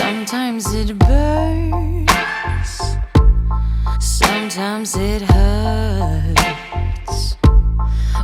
Sometimes it burns, sometimes it hurts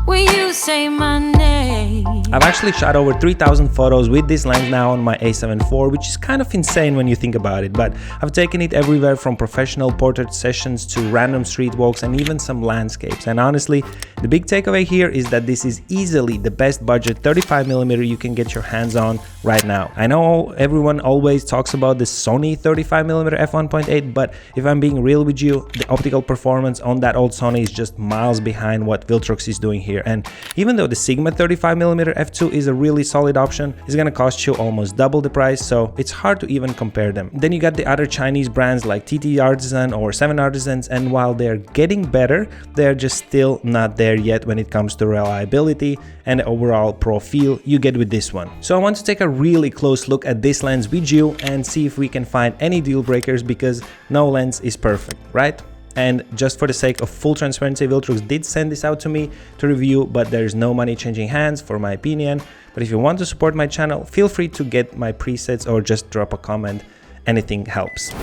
when you say my name. I've actually shot over 3,000 photos with this lens now on my A7 IV, which is kind of insane when you think about it, but I've taken it everywhere from professional portrait sessions to random street walks and even some landscapes. And honestly, the big takeaway here is that this is easily the best budget 35mm you can get your hands on right now. I know everyone always talks about the Sony 35mm f1.8, but if I'm being real with you, the optical performance on that old Sony is just miles behind what Viltrox is doing here. And even though the Sigma 35mm f2 is a really solid option, it's gonna cost you almost double the price, so it's hard to even compare them. Then you got the other Chinese brands like TT Artisan or 7 Artisans, and while they're getting better, they're just still not there yet when it comes to reliability and the overall pro feel you get with this one. So I want to take a really close look at this lens with you and see if we can find any deal breakers, because no lens is perfect, right? And just for the sake of full transparency, Viltrox did send this out to me to review, but there's no money changing hands for my opinion. But if you want to support my channel, feel free to get my presets or just drop a comment. Anything helps.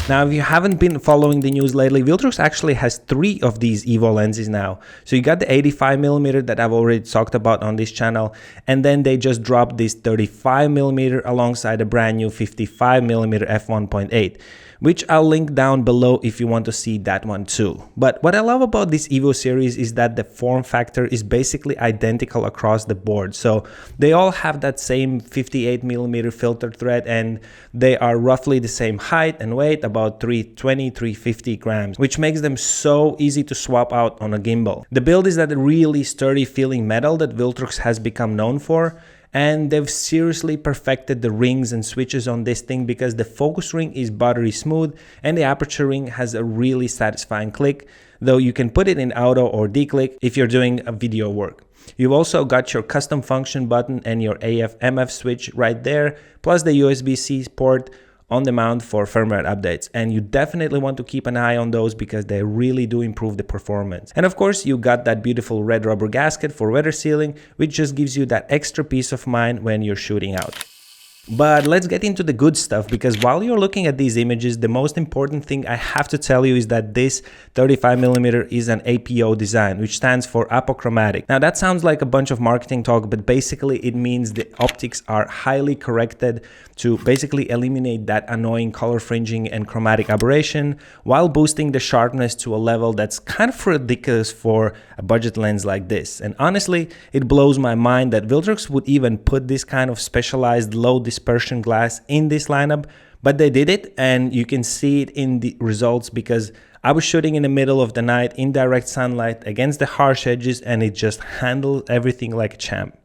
Now, if you haven't been following the news lately, Viltrox actually has 3 of these EVO lenses now. So you got the 85mm that I've already talked about on this channel, and then they just dropped this 35mm alongside a brand new 55mm f1.8. which I'll link down below if you want to see that one too. But what I love about this EVO series is that the form factor is basically identical across the board. So they all have that same 58mm filter thread, and they are roughly the same height and weight, about 320-350 grams, which makes them so easy to swap out on a gimbal. The build is that really sturdy feeling metal that Viltrox has become known for. And they've seriously perfected the rings and switches on this thing, because the focus ring is buttery smooth and the aperture ring has a really satisfying click, though you can put it in auto or declick if you're doing a video work. You've also got your custom function button and your AF/MF switch right there, plus the USB-C port on the mount for firmware updates, and you definitely want to keep an eye on those because they really do improve the performance. And of course, you got that beautiful red rubber gasket for weather sealing, which just gives you that extra peace of mind when you're shooting out. But let's get into the good stuff, because while you're looking at these images, the most important thing I have to tell you is that this 35mm is an APO design, which stands for apochromatic. Now that sounds like a bunch of marketing talk, but basically it means the optics are highly corrected to basically eliminate that annoying color fringing and chromatic aberration, while boosting the sharpness to a level that's kind of ridiculous for a budget lens like this. And honestly, it blows my mind that Viltrox would even put this kind of specialized low dispersion glass in this lineup, but they did it, and you can see it in the results, because I was shooting in the middle of the night in direct sunlight against the harsh edges, and it just handled everything like a champ.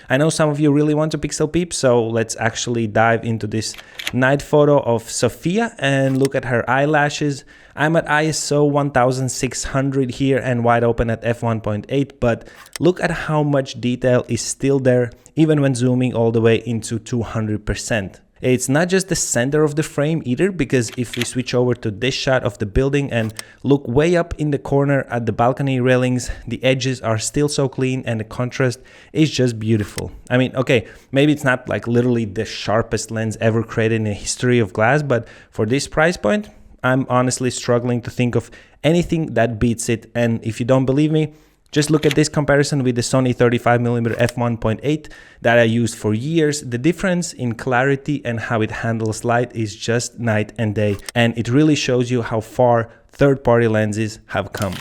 I know some of you really want to pixel peep, so let's actually dive into this night photo of Sophia and look at her eyelashes. I'm at ISO 1600 here and wide open at f1.8, but look at how much detail is still there even when zooming all the way into 200%. It's not just the center of the frame either, because if we switch over to this shot of the building and look way up in the corner at the balcony railings, the edges are still so clean and the contrast is just beautiful. I mean, okay, maybe it's not like literally the sharpest lens ever created in the history of glass, but for this price point, I'm honestly struggling to think of anything that beats it. And if you don't believe me, just look at this comparison with the Sony 35mm f1.8 that I used for years. The difference in clarity and how it handles light is just night and day, and it really shows you how far third-party lenses have come.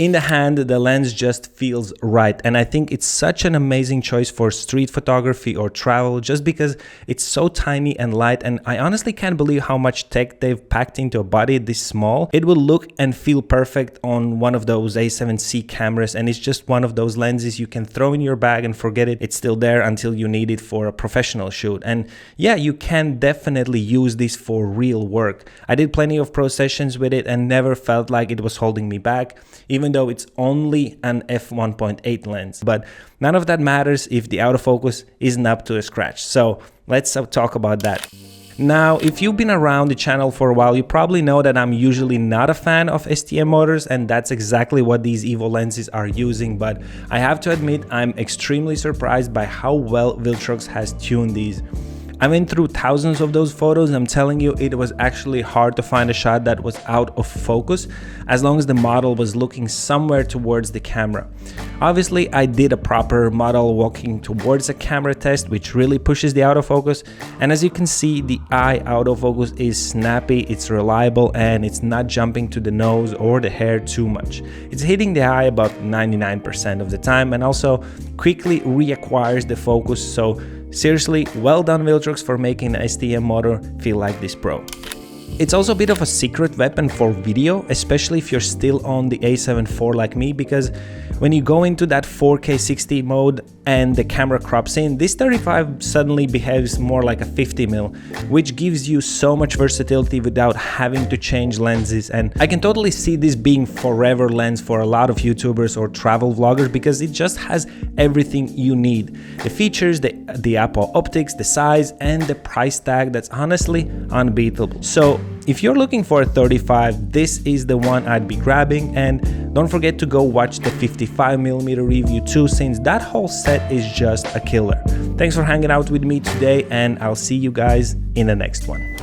In the hand, the lens just feels right, and I think it's such an amazing choice for street photography or travel, just because it's so tiny and light, and I honestly can't believe how much tech they've packed into a body this small. It will look and feel perfect on one of those A7C cameras, and it's just one of those lenses you can throw in your bag and forget it. It's still there until you need it for a professional shoot. And yeah, you can definitely use this for real work. I did plenty of pro sessions with it and never felt like it was holding me back, even though it's only an f1.8 lens. But none of that matters if the autofocus isn't up to a scratch. So let's talk about that. Now, if you've been around the channel for a while, you probably know that I'm usually not a fan of STM motors, and that's exactly what these EVO lenses are using. But I have to admit, I'm extremely surprised by how well Viltrox has tuned these. I went through thousands of those photos and I'm telling you, it was actually hard to find a shot that was out of focus as long as the model was looking somewhere towards the camera. Obviously, I did a proper model walking towards a camera test, which really pushes the autofocus, and as you can see, the eye autofocus is snappy, it's reliable, and it's not jumping to the nose or the hair too much. It's hitting the eye about 99% of the time and also quickly reacquires the focus, so seriously, well done Viltrox for making the STM motor feel like this pro. It's also a bit of a secret weapon for video, especially if you're still on the A7 IV like me, because when you go into that 4K 60 mode and the camera crops in, this 35 suddenly behaves more like a 50mm, which gives you so much versatility without having to change lenses. And I can totally see this being forever lens for a lot of YouTubers or travel vloggers because it just has everything you need. The features, the Apple optics, the size, and the price tag that's honestly unbeatable. So if you're looking for a 35, this is the one I'd be grabbing, and don't forget to go watch the 55mm review too, since that whole set is just a killer. Thanks for hanging out with me today, and I'll see you guys in the next one.